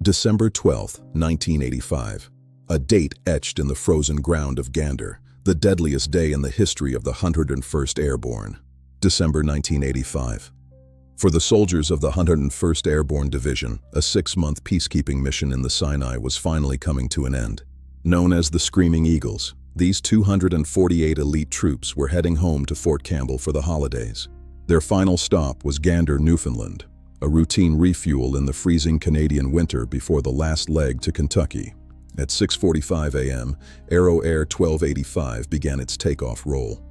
December 12, 1985. A date etched in the frozen ground of Gander, the deadliest day in the history of the 101st Airborne. December 1985. For the soldiers of the 101st Airborne Division, a 6-month peacekeeping mission in the Sinai was finally coming to an end. Known as the Screaming Eagles, these 248 elite troops were heading home to Fort Campbell for the holidays. Their final stop was Gander, Newfoundland, a routine refuel in the freezing Canadian winter before the last leg to Kentucky. At 6:45 a.m., Aero Air 1285 began its takeoff roll.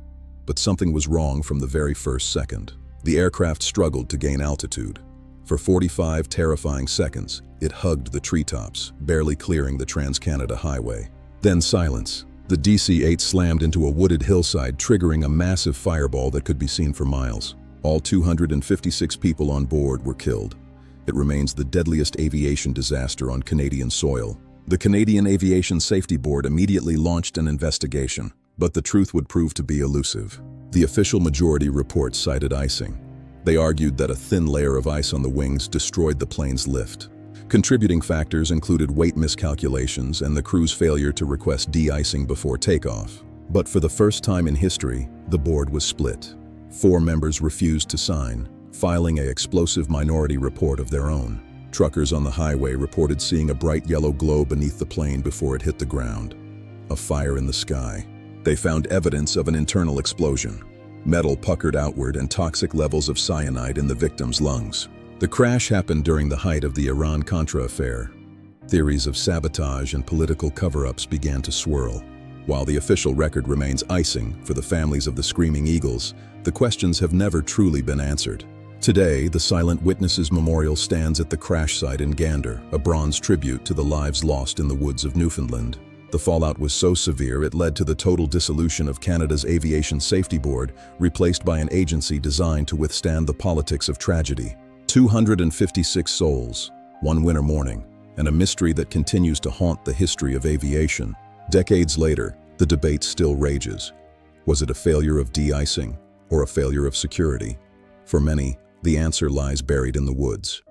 But something was wrong from the very first second. The aircraft struggled to gain altitude. For 45 terrifying seconds, it hugged the treetops, barely clearing the Trans-Canada Highway. Then silence. The DC-8 slammed into a wooded hillside, triggering a massive fireball that could be seen for miles. All 256 people on board were killed. It remains the deadliest aviation disaster on Canadian soil. The Canadian Aviation Safety Board immediately launched an investigation, but the truth would prove to be elusive. The official majority report cited icing. They argued that a thin layer of ice on the wings destroyed the plane's lift. Contributing factors included weight miscalculations and the crew's failure to request de-icing before takeoff. But for the first time in history, the board was split. 4 members refused to sign, filing an explosive minority report of their own. Truckers on the highway reported seeing a bright yellow glow beneath the plane before it hit the ground. A fire in the sky. They found evidence of an internal explosion. Metal puckered outward and toxic levels of cyanide in the victim's lungs. The crash happened during the height of the Iran-Contra affair. Theories of sabotage and political cover-ups began to swirl. While the official record remains icing for the families of the Screaming Eagles, the questions have never truly been answered. Today, the Silent Witnesses Memorial stands at the crash site in Gander, a bronze tribute to the lives lost in the woods of Newfoundland. The fallout was so severe it led to the total dissolution of Canada's Aviation Safety Board, replaced by an agency designed to withstand the politics of tragedy. 256 souls, one winter morning, and a mystery that continues to haunt the history of aviation. Decades later, the debate still rages. Was it a failure of de-icing or a failure of security? For many, the answer lies buried in the woods.